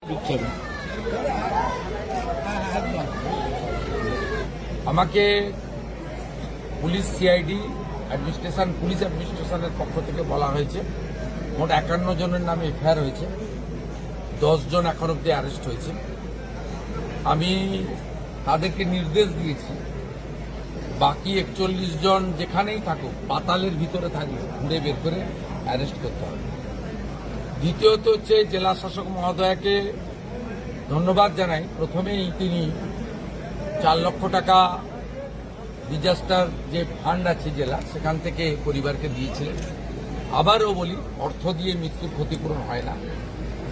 দিচ্ছেন। আমাকে police CID administration police অ্যাডমিনিস্ট্রেশনের পক্ষ থেকে বলা হয়েছে মোট 51 জনের নামে এফআইআর হয়েছে, 10 জন এখন অব্দি অ্যারেস্ট হয়েছে। আমি তাদেরকে নির্দেশ দিয়েছি বাকি 41 জন যেখানেই থাকুক, পাতালের ভিতরে থাকবে, ঘুরে বের করে অ্যারেস্ট করতে হবে। দ্বিতীয়ত হচ্ছে জেলা শাসক মহোদয়াকে ধন্যবাদ জানাই। প্রথমেই তিনি 4 লক্ষ টাকা ডিজাস্টার যে ফান্ড আছে জেলা, সেখান থেকে পরিবারকে দিয়েছিলেন। আবারও বলি, অর্থ দিয়ে মৃত্যুর ক্ষতিপূরণ হয় না,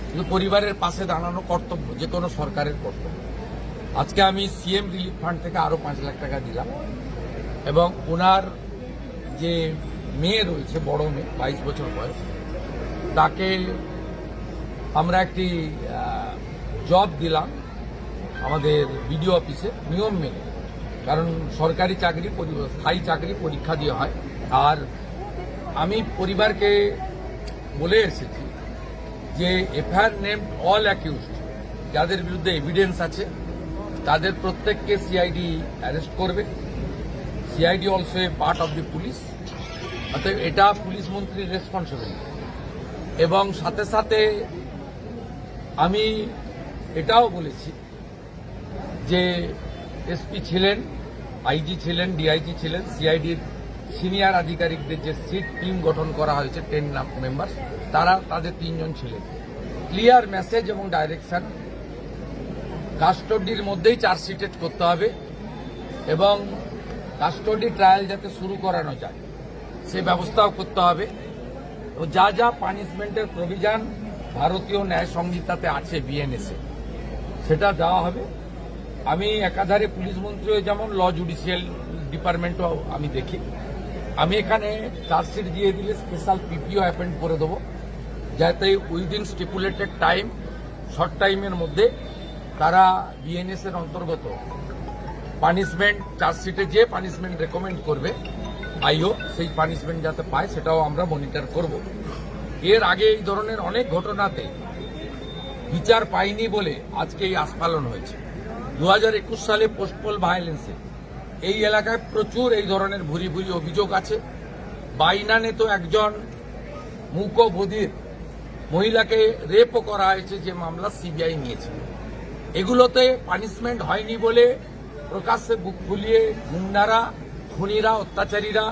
কিন্তু পরিবারের পাশে দাঁড়ানো কর্তব্য, যে কোনো সরকারের কর্তব্য। আজকে আমি সিএম রিলিফ ফান্ড থেকে আরও 5 লাখ টাকা দিলাম এবং ওনার যে মেয়ে রয়েছে, বড় মেয়ে 22 বছর বয়স, তাকে আমরা একটি জব দিলাম আমাদের বিডিও অফিসে নিয়ম মেনে, কারণ সরকারি চাকরি স্থায়ী চাকরি পরীক্ষা দিয়ে হয়। আর আমি পরিবারকে বলে এসেছি যে এফআইআর নেম অল অ্যাকিউজড, যাদের বিরুদ্ধে এভিডেন্স আছে তাদের প্রত্যেককে সিআইডি অ্যারেস্ট করবে। CID also a part of the police, অতএব এটা পুলিশ মন্ত্রীর রেসপন্সিবিলিটি। এবং সাথে সাথে আমি এটাও বলেছি যে এসপি ছিলেন, আইজি ছিলেন, ডিআইজি ছিলেন, সিআইডির সিনিয়র আধিকারিকদের যে সিট টিম গঠন করা হয়েছে 10 মেম্বার, তাদের 3 জন ছিলেন। ক্লিয়ার মেসেজ এবং ডাইরেকশন, কাস্টডির মধ্যেই চার্জশিটেড করতে হবে এবং কাস্টডি ট্রায়াল যাতে শুরু করানো যায় সে ব্যবস্থাও করতে হবে। ও যা যা পানিশমেন্টের প্রভিশন ভারতীয় ন্যায় সংহিতাতে আছে বিএনএসে, সেটা দেওয়া হবে। আমি একাধারে পুলিশ মন্ত্রীও যেমন, ল জুডিশিয়াল ডিপার্টমেন্টও আমি দেখি। আমি এখানে চার্জশিট দিয়ে দিলে স্পেশাল পিপিও অ্যাপয়েন্ট করে দেবো, যাতে উইদিন স্টিপুলেটেড টাইম, শর্ট টাইমের মধ্যে তারা বিএনএস এর অন্তর্গত পানিশমেন্ট, চার্জশিটে যে পানিশমেন্ট রেকমেন্ড করবে আইও, সেই পানিশমেন্ট যাতে পায় সেটাও আমরা মনিটর করব। এর আগে এই ধরনের অনেক ঘটনাতে বিচার পাইনি বলে আজকে এই আস্ফালন হয়েছে। 2021 সালে পোস্টপোল ভায়োলেন্সে এই এলাকায় প্রচুর এই ধরনের ভুরি ভুরি অভিযোগ আছে। বাইনানে তো একজন মূকবধির মহিলাকে রেপও করা হয়েছে, যে মামলা সিবিআই নিয়েছে। এগুলোতে পানিশমেন্ট হয়নি বলে প্রকাশ্যে বুক ফুলিয়ে গুন্ডারা, খুনিরা, অত্যাচারীরা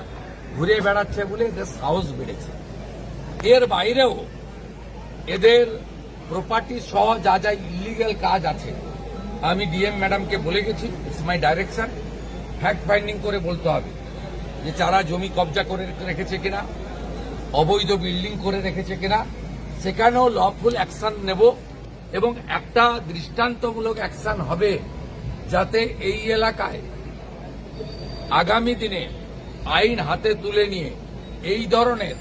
ঘুরে বেড়াচ্ছে বলে এদের সাহস বেড়েছে। এর বাইরেও এদের প্রপার্টি সহ যা যা ইলিগ্যাল কাজ আছে, আমি ডিএম ম্যাডামকে বলে গেছি, it's my direction, fact finding করে বলতে হবে যে যারা জমি কবজা করে রেখেছে কিনা, অবৈধ বিল্ডিং করে রেখেছে কিনা, সেখানেও লফুল অ্যাকশন নেব এবং একটা দৃষ্টান্তমূলক অ্যাকশন হবে, যাতে এই এলাকায় আগামী দিনে আইন হাতে তুলে নিয়ে এই ধরনের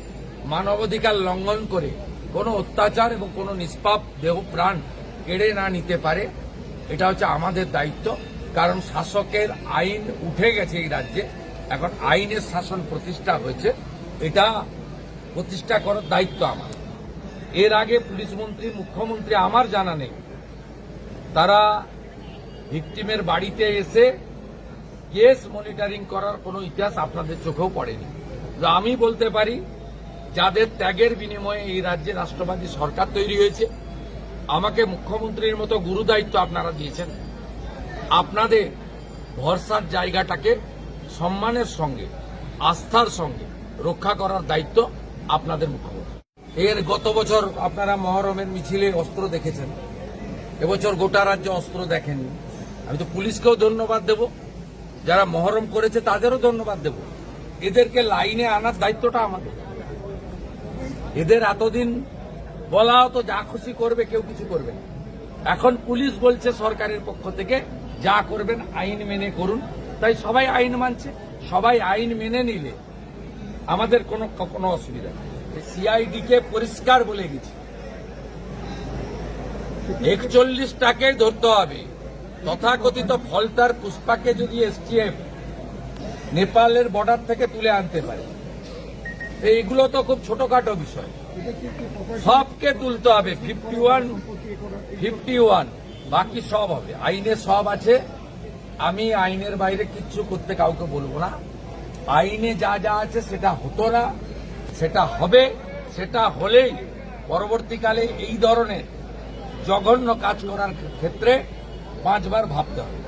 মানবাধিকার লঙ্ঘন করে কোনো অত্যাচার এবং কোনো নিষ্পাপ দেহ প্রাণ কেড়ে না নিতে পারে। এটা হচ্ছে আমাদের দায়িত্ব, কারণ শাসকের আইন উঠে গেছে এই রাজ্যে, এখন আইনের শাসন প্রতিষ্ঠা হয়েছে, এটা প্রতিষ্ঠা করার দায়িত্ব আমার। এর আগে পুলিশ মন্ত্রী, মুখ্যমন্ত্রী আমার জানা নেই তারা ভিকটিমের বাড়িতে এসে কেস মনিটরিং করার কোনো ইতিহাস আপনাদের চোখেও পড়েনি। আমি বলতে পারি, যাদের ত্যাগের বিনিময়ে এই রাজ্যে রাষ্ট্রবাদী সরকার তৈরি হয়েছে, আমাকে মুখ্যমন্ত্রীর মতো গুরু দায়িত্ব আপনারা দিয়েছেন, আপনাদের ভরসার জায়গাটাকে সম্মানের সঙ্গে, আস্থার সঙ্গে রক্ষা করার দায়িত্ব আপনাদের মুখ্যমন্ত্রী। এর গত বছর আপনারা মহরমের মিছিলে অস্ত্র দেখেছেন, এবছর গোটা রাজ্যে অস্ত্র দেখেননি। আমি তো পুলিশকেও ধন্যবাদ দেব, যারা মহরম করেছে তাদেরও ধন্যবাদ দেব। এদেরকে লাইনে আনার দায়িত্বটা আমাদের। এদের এতদিন বলা হতো যা খুশি করবে, কেউ কিছু করবে না। এখন পুলিশ বলছে সরকারের পক্ষ থেকে যা করবেন আইন মেনে করুন, তাই সবাই আইন মানছে। সবাই আইন মেনে নিলে আমাদের কোনো অসুবিধা নেই। সিআইডিকে পরিষ্কার বলে গেছি, 41টাকে ধরতে হবে। তথাকথিত ফলতার পুষ্পাকে যদি এসটিএফ নেপালের বর্ডার থেকে তুলে আনতে পারে, এইগুলো তো খুব ছোটখাটো বিষয়। সবকে তুলতে হবে। 51 বাকি সব হবে। আইনে সব আছে। আমি আইনের বাইরে কিচ্ছু করতে কাউকে বলবো না। আইনে যা যা আছে সেটা হতো না, সেটা হবে। সেটা হলেই পরবর্তীকালে এই ধরনের জঘন্য কাজ করার ক্ষেত্রে 5 বার ভাবতে হবে।